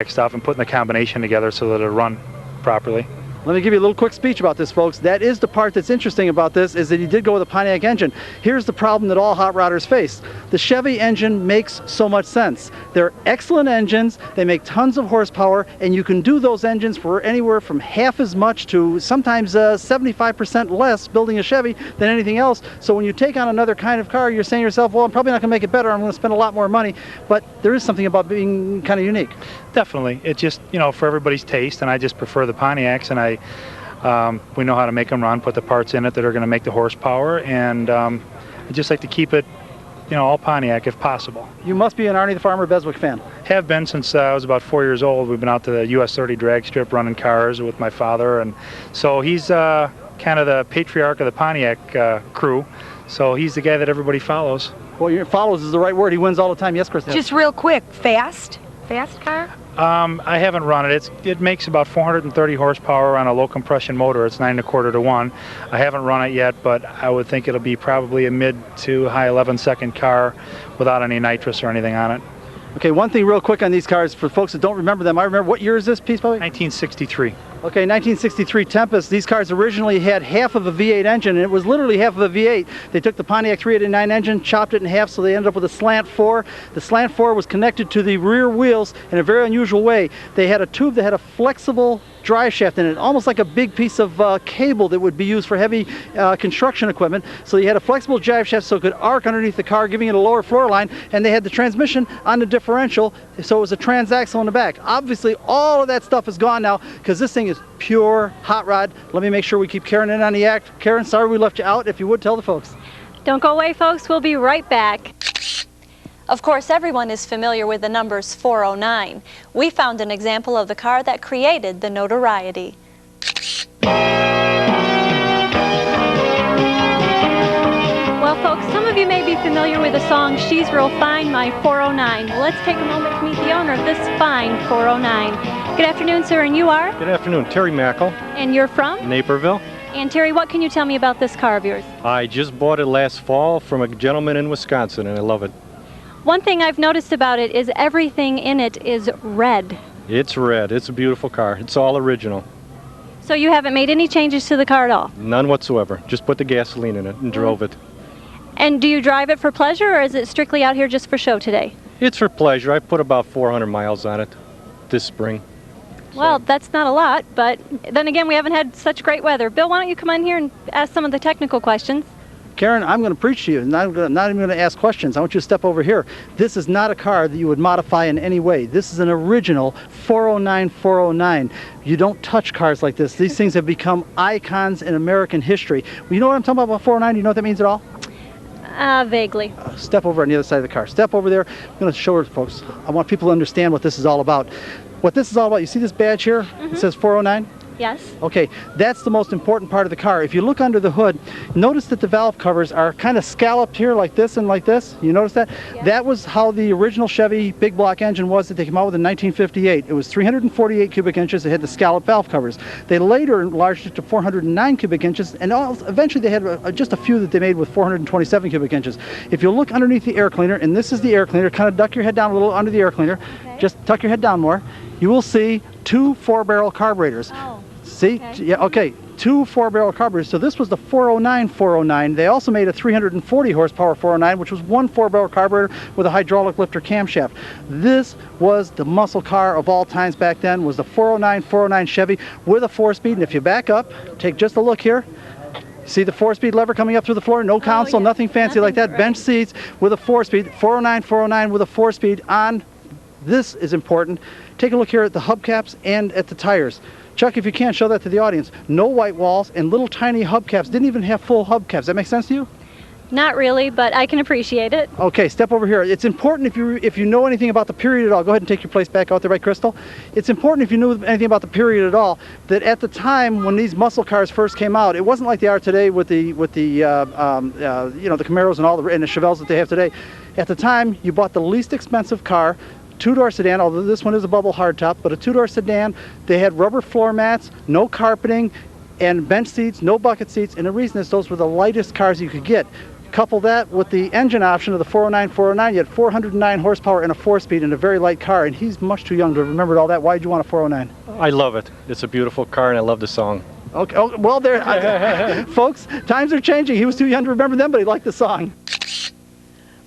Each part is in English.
stuff and putting the combination together so that it'll run properly. Let me give you a little quick speech about this, folks. That is the part that's interesting about this, is that he did go with a Pontiac engine. Here's the problem that all hot rodders face. The Chevy engine makes so much sense. They're excellent engines, they make tons of horsepower, and you can do those engines for anywhere from half as much to sometimes 75% less building a Chevy than anything else. So when you take on another kind of car, you're saying to yourself, well, I'm probably not going to make it better, I'm going to spend a lot more money. But there is something about being kind of unique. Definitely. It's just, you know, for everybody's taste, and I just prefer the Pontiacs, and we know how to make them run, put the parts in it that are going to make the horsepower, and I just like to keep it, you know, all Pontiac if possible. You must be an Arnie the Farmer Beswick fan. Have been since I was about 4 years old. We've been out to the US 30 drag strip running cars with my father, and so he's kind of the patriarch of the Pontiac crew, so he's the guy that everybody follows. Well, your follows is the right word. He wins all the time. Yes, Chris? Just real quick, fast car? I haven't run it. It makes about 430 horsepower on a low compression motor. It's 9 1/4 to 1. I haven't run it yet, but I would think it'll be probably a mid to high 11-second car without any nitrous or anything on it. Okay, one thing real quick on these cars, for folks that don't remember them, I remember, what year is this piece, Bobby? 1963. Okay, 1963 Tempest. These cars originally had half of a V8 engine, and it was literally half of a V8. They took the Pontiac 389 engine, chopped it in half, so they ended up with a slant 4. The slant 4 was connected to the rear wheels in a very unusual way. They had a tube that had a flexible drive shaft in it, almost like a big piece of cable that would be used for heavy construction equipment. So you had a flexible drive shaft so it could arc underneath the car, giving it a lower floor line, and they had the transmission on the differential, so it was a transaxle in the back. Obviously, all of that stuff is gone now, because this thing is pure hot rod. Let me make sure we keep Karen in on the act. Karen, sorry we left you out. If you would, tell the folks. Don't go away, folks. We'll be right back. Of course, everyone is familiar with the numbers 409. We found an example of the car that created the notoriety. Well, folks, some of you may be familiar with the song She's Real Fine, My 409. Let's take a moment to meet the owner of this fine 409. Good afternoon, sir, and you are? Good afternoon, Terry Mackel. And you're from? Naperville. And Terry, what can you tell me about this car of yours? I just bought it last fall from a gentleman in Wisconsin, and I love it. One thing I've noticed about it is everything in it is red. It's red. It's a beautiful car. It's all original. So you haven't made any changes to the car at all? None whatsoever. Just put the gasoline in it and drove it. And do you drive it for pleasure, or is it strictly out here just for show today? It's for pleasure. I put about 400 miles on it this spring. Well, that's not a lot, but then again, we haven't had such great weather. Bill, why don't you come on here and ask some of the technical questions? Karen, I'm going to preach to you, and I'm not even going to ask questions. I want you to step over here. This is not a car that you would modify in any way. This is an original 409. You don't touch cars like this. These things have become icons in American history. You know what I'm talking about 409? Do you know what that means at all? Vaguely. Step over on the other side of the car. Step over there. I'm going to show her, folks. I want people to understand what this is all about. What this is all about, you see this badge here? Mm-hmm. It says 409? Yes. Okay, that's the most important part of the car. If you look under the hood, notice that the valve covers are kind of scalloped here like this and like this. You notice that? Yeah. That was how the original Chevy big block engine was that they came out with in 1958. It was 348 cubic inches. It had the scalloped valve covers. They later enlarged it to 409 cubic inches, and eventually they had just a few that they made with 427 cubic inches. If you look underneath the air cleaner, and this is the air cleaner, kind of duck your head down a little under the air cleaner, okay. Just tuck your head down more, you will see two 4-barrel carburetors. Oh. See? Okay. Yeah, okay. Two 4-barrel carburetors. So this was the 409. They also made a 340 horsepower 409, which was one 4-barrel carburetor with a hydraulic lifter camshaft. This was the muscle car of all times back then, was the 409 Chevy with a 4-speed. And if you back up, take just a look here. See the 4-speed lever coming up through the floor? No console, nothing fancy like that. Right. Bench seats with a 4-speed. 409 with a 4-speed on. This is important. Take a look here at the hubcaps and at the tires. Chuck, if you can, show that to the audience. No white walls and little tiny hubcaps. Didn't even have full hubcaps. That make sense to you? Not really, but I can appreciate it. Okay, step over here. It's important if you know anything about the period at all. Go ahead and take your place back out there, right, Crystal? It's important if you knew anything about the period at all that at the time when these muscle cars first came out, it wasn't like they are today with the the Camaros and all the Chevelles that they have today. At the time, you bought the least expensive car. Two-door sedan, although this one is a bubble hardtop, but a two-door sedan. They had rubber floor mats, no carpeting, and bench seats, no bucket seats, and the reason is those were the lightest cars you could get. Couple that with the engine option of the 409, 409, you had 409 horsepower and a 4-speed in a very light car, and he's much too young to remember all that. Why did you want a 409? I love it. It's a beautiful car, and I love the song. Okay, oh, well, there, folks, times are changing. He was too young to remember them, but he liked the song.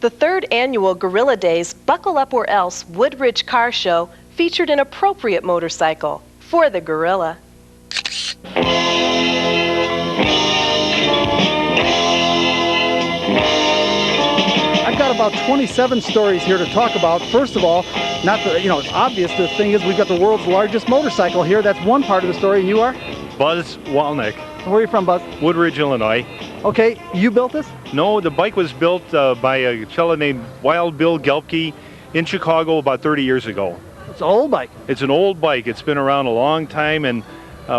The third annual Gorilla Days Buckle Up or Else Woodridge Car Show featured an appropriate motorcycle for the Gorilla. I've got about 27 stories here to talk about. First of all, not the, it's obvious. The thing is, we've got the world's largest motorcycle here. That's one part of the story, and you are? Buzz Walnick. Where are you from, Buzz? Woodridge, Illinois. Okay, you built this? No, the bike was built by a fellow named Wild Bill Wildt in Chicago about 30 years ago. It's an old bike. It's an old bike. It's been around a long time, and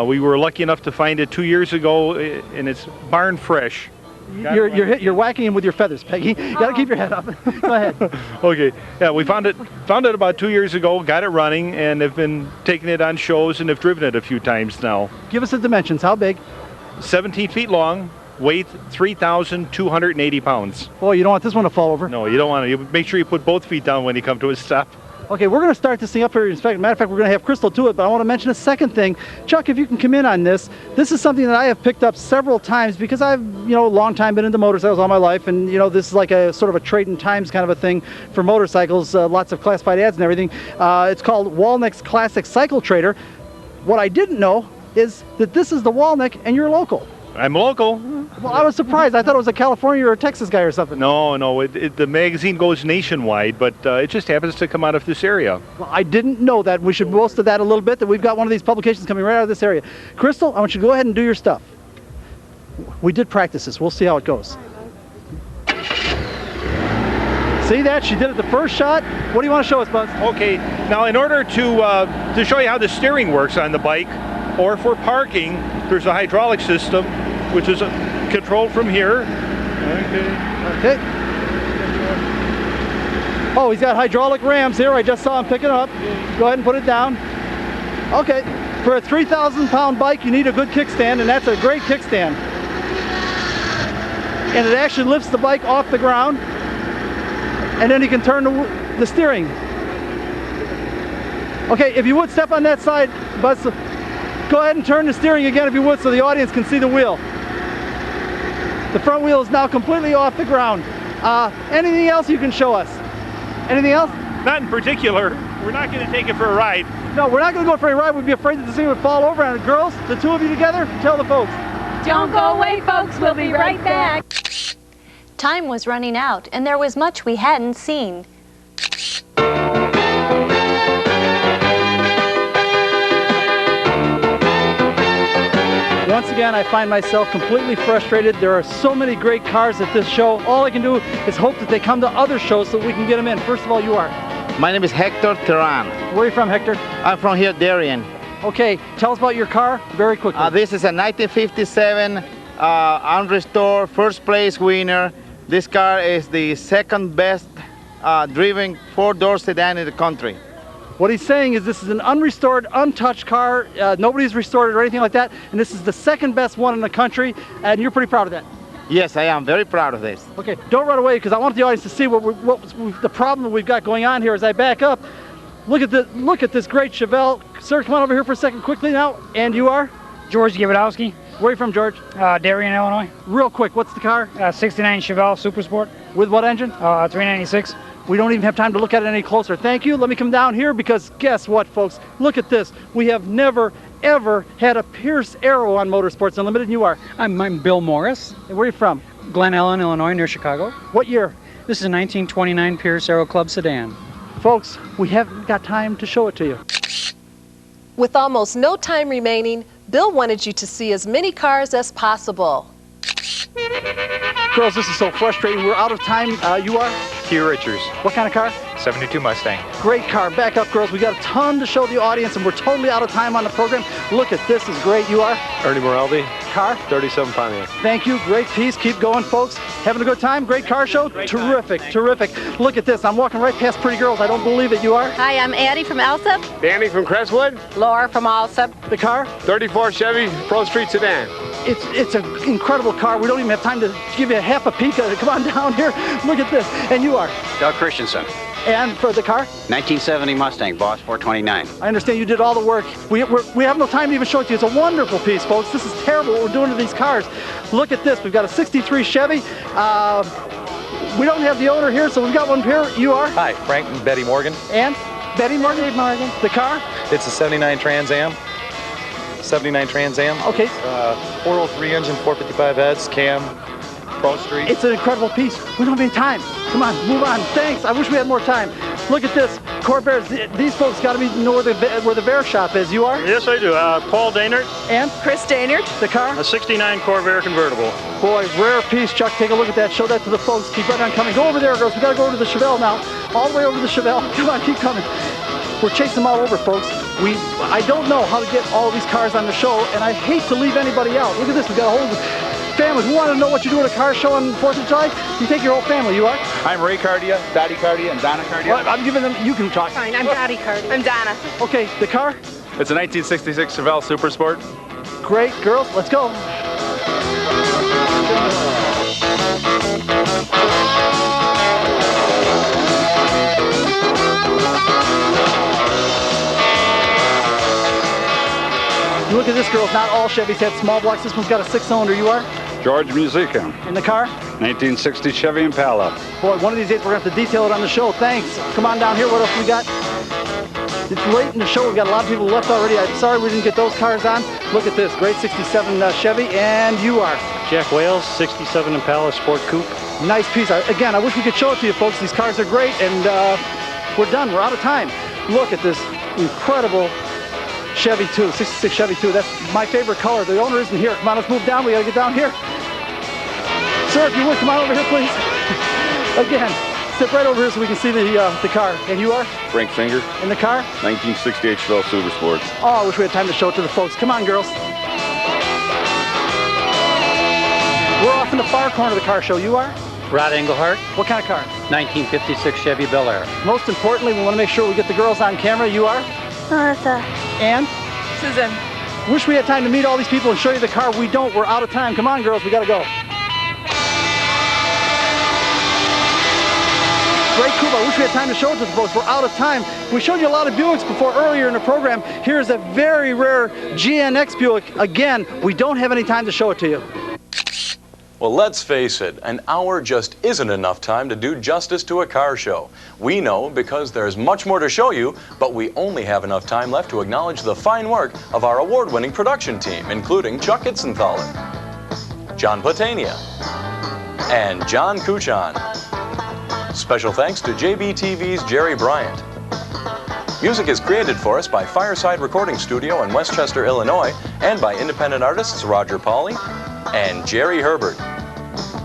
we were lucky enough to find it 2 years ago, and it's barn fresh. You're whacking him with your feathers, Peggy. You got to keep your head up. Go ahead. Okay. Yeah, we found it about 2 years ago, got it running, and have been taking it on shows and have driven it a few times now. Give us the dimensions. How big? 17 feet long, weight 3,280 pounds. Boy, you don't want this one to fall over. No, you don't want to. You make sure you put both feet down when you come to a stop. Okay, we're going to start this thing up here. Matter of fact, we're going to have Crystal do it, but I want to mention a second thing. Chuck, if you can come in on this. This is something that I have picked up several times because I've, a long time been into motorcycles all my life, and, this is like a sort of a trade in times kind of a thing for motorcycles, lots of classified ads and everything. It's called Walnick's Classic Cycle Trader. What I didn't know is that this is the Walnick, and you're local. I'm local. Well, I was surprised. I thought it was a California or a Texas guy or something. No, the magazine goes nationwide, but it just happens to come out of this area. Well, I didn't know that. We should boast of that a little bit, that we've got one of these publications coming right out of this area. Crystal, I want you to go ahead and do your stuff. We did practice this. We'll see how it goes. See that? She did it the first shot. What do you want to show us, Buzz? Okay. Now, in order to show you how the steering works on the bike, or for parking, there's a hydraulic system, which is controlled from here. Okay. Oh, he's got hydraulic rams here. I just saw him pick it up. Go ahead and put it down. Okay. For a 3,000-pound bike, you need a good kickstand, and that's a great kickstand. And it actually lifts the bike off the ground, and then you can turn the steering. Okay, if you would step on that side, Buzz. Go ahead and turn the steering again if you would so the audience can see the wheel. The front wheel is now completely off the ground. Anything else you can show us? Anything else? Not in particular. We're not going to take it for a ride. No, we're not going to go for a ride. We'd be afraid that the thing would fall over on it. Girls, the two of you together, tell the folks. Don't go away, folks. We'll be right back. Time was running out, and there was much we hadn't seen. Once again, I find myself completely frustrated. There are so many great cars at this show. All I can do is hope that they come to other shows so we can get them in. First of all, you are? My name is Hector Terran. Where are you from, Hector? I'm from here, Darien. Okay, tell us about your car very quickly. This is a 1957 unrestored first place winner. This car is the second best driven four-door sedan in the country. What he's saying is this is an unrestored, untouched car. Nobody's restored it or anything like that. And this is the second best one in the country. And you're pretty proud of that. Yes, I am very proud of this. Okay, don't run away because I want the audience to see what the problem that we've got going on here as I back up. Look at this great Chevelle. Sir, come on over here for a second quickly now. And you are? George Gibadowski. Where are you from, George? Darien, Illinois. Real quick, what's the car? 69 Chevelle Super Sport. With what engine? 396. We don't even have time to look at it any closer. Thank you. Let me come down here because guess what, folks? Look at this. We have never, ever had a Pierce Arrow on Motorsports Unlimited, and you are? I'm Bill Morris. And where are you from? Glen Ellen, Illinois, near Chicago. What year? This is a 1929 Pierce Arrow Club sedan. Folks, we haven't got time to show it to you. With almost no time remaining, Bill wanted you to see as many cars as possible. Girls, this is so frustrating. We're out of time. You are? Hugh Richards. What kind of car? 72 Mustang. Great car. Back up, girls. We got a ton to show the audience, and we're totally out of time on the program. Look at this. Is great. You are? Ernie Moraldi. Car? 37 Pontiac. Thank you. Great piece. Keep going, folks. Having a good time? Great car show? Terrific. Terrific. Look at this. I'm walking right past pretty girls. I don't believe it. You are? Hi, I'm Addie from Alsop. Danny from Crestwood. Laura from Alsop. The car? 34 Chevy Pro Street Sedan. It's an incredible car. We don't even have time to give you half a peek at it. Come on down here. Look at this. And you are? Doug Christensen. And for the car? 1970 Mustang, Boss 429. I understand you did all the work. We have no time to even show it to you. It's a wonderful piece, folks. This is terrible what we're doing to these cars. Look at this. We've got a 63 Chevy. We don't have the owner here, so we've got one here. You are? Hi, Frank and Betty Morgan. And Betty Morgan? Betty Morgan. The car? It's a 79 Trans Am. 79 Trans Am. Okay. 403 engine, 455 heads, cam, Pro Street. It's an incredible piece. We don't have any time. Come on, move on. Thanks. I wish we had more time. Look at this. Corvairs. These folks got to know where the Bear shop is. You are? Yes, I do. Paul Daynard. And? Chris Daynard. The car? A 69 Corvair convertible. Boy, rare piece, Chuck. Take a look at that. Show that to the folks. Keep right on coming. Go over there, girls. We got to go over to the Chevelle now. All the way over to the Chevelle. Come on, keep coming. We're chasing them all over, folks. I don't know how to get all of these cars on the show, and I hate to leave anybody out. Look at this. We've got a whole family. Who want to know what you do at a car show on 4th of July? You take your whole family. You are? I'm Ray Cardia, Dottie Cardia, and Donna Cardia. Well, I'm giving them, you can talk. Fine, I'm Dottie Cardia. I'm Donna. Okay, the car? It's a 1966 Chevelle Super Sport. Great, girls, let's go. Look at this, girls. Not all Chevys had small blocks. This one's got a 6-cylinder. You are? George Musica. In the car? 1960 Chevy Impala. Boy, one of these days we're going to have to detail it on the show. Thanks. Come on down here. What else we got? It's late in the show. We've got a lot of people left already. I'm sorry we didn't get those cars on. Look at this. Great 67 Chevy. And you are? Jack Wales, 67 Impala Sport Coupe. Nice piece. Again, I wish we could show it to you, folks. These cars are great, and we're done. We're out of time. Look at this incredible Chevy 2, 66 Chevy 2. That's my favorite color. The owner isn't here. Come on, let's move down. We got to get down here. Sir, if you would, come on over here, please. Again, step right over here so we can see the car. And you are? Frank Finger. In the car? 1968 Chevelle Super Sports. Oh, I wish we had time to show it to the folks. Come on, girls. We're off in the far corner of the car show. You are? Rod Engelhardt. What kind of car? 1956 Chevy Bel Air. Most importantly, we want to make sure we get the girls on camera. You are? Melissa. And? Susan. Wish we had time to meet all these people and show you the car. We don't. We're out of time. Come on, girls. We got to go. Great coupe. I wish we had time to show it to the folks. We're out of time. We showed you a lot of Buicks before earlier in the program. Here's a very rare GNX Buick. Again, we don't have any time to show it to you. Well, let's face it, an hour just isn't enough time to do justice to a car show. We know because there's much more to show you, but we only have enough time left to acknowledge the fine work of our award-winning production team, including Chuck Itzenthaler, John Platania, and John Kuchan. Special thanks to JBTV's Jerry Bryant. Music is created for us by Fireside Recording Studio in Westchester, Illinois, and by independent artists Roger Pauley and Jerry Herbert.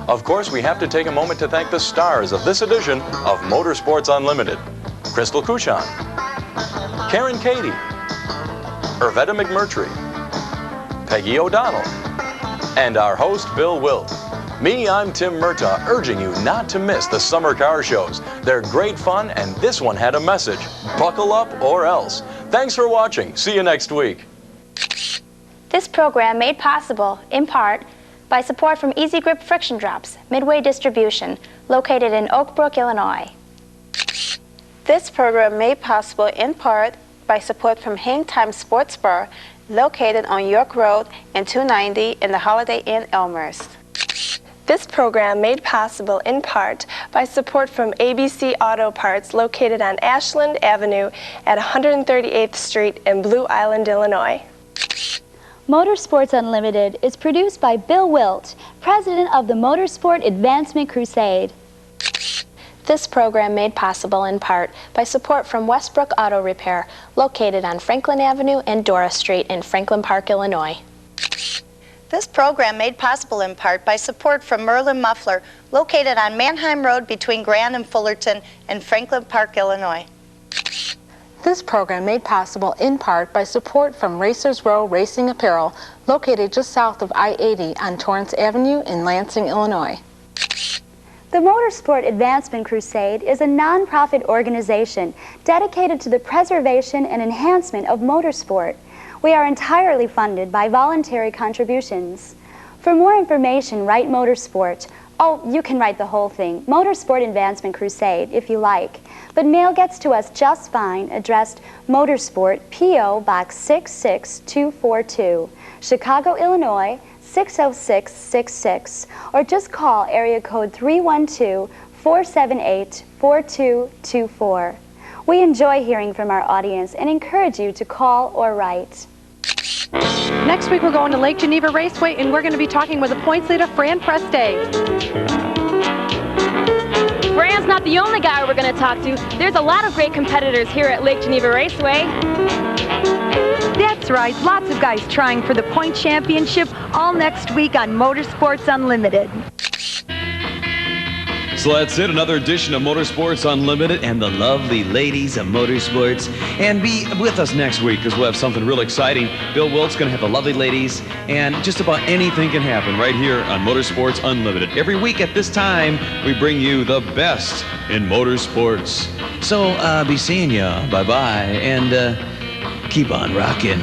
Of course, we have to take a moment to thank the stars of this edition of Motorsports Unlimited: Crystal Kuchan, Karen Cady, Irvetta McMurtry, Peggy O'Donnell, and our host, Bill Wildt. Me, I'm Tim Murtaugh, urging you not to miss the summer car shows. They're great fun, and this one had a message: buckle up or else. Thanks for watching. See you next week. This program made possible, in part, by support from Easy Grip Friction Drops, Midway Distribution, located in Oak Brook, Illinois. This program made possible, in part, by support from Hang Time Sports Bar, located on York Road and 290 in the Holiday Inn, Elmhurst. This program made possible in part by support from ABC Auto Parts, located on Ashland Avenue at 138th Street in Blue Island, Illinois. Motorsports Unlimited is produced by Bill Wildt, president of the Motorsport Advancement Crusade. This program made possible in part by support from Westbrook Auto Repair, located on Franklin Avenue and Dora Street in Franklin Park, Illinois. This program made possible in part by support from Merlin Muffler, located on Mannheim Road between Grand and Fullerton in Franklin Park, Illinois. This program made possible in part by support from Racers Row Racing Apparel, located just south of I-80 on Torrance Avenue in Lansing, Illinois. The Motorsport Advancement Crusade is a non-profit organization dedicated to the preservation and enhancement of motorsport. We are entirely funded by voluntary contributions. For more information, write Motorsport. Oh, you can write the whole thing, Motorsport Advancement Crusade, if you like. But mail gets to us just fine, addressed Motorsport, P.O. Box 66242, Chicago, Illinois, 60666, or just call area code 312-478-4224. We enjoy hearing from our audience and encourage you to call or write. Next week we're going to Lake Geneva Raceway and we're going to be talking with the points leader, Fran Preste. Fran's not the only guy we're going to talk to. There's a lot of great competitors here at Lake Geneva Raceway. That's right, lots of guys trying for the point championship all next week on Motorsports Unlimited. So that's it, another edition of Motorsports Unlimited and the lovely ladies of motorsports. And be with us next week because we'll have something real exciting. Bill Wildt's going to have the lovely ladies, and just about anything can happen right here on Motorsports Unlimited. Every week at this time, we bring you the best in motorsports. So be seeing ya. Bye-bye. And keep on rocking.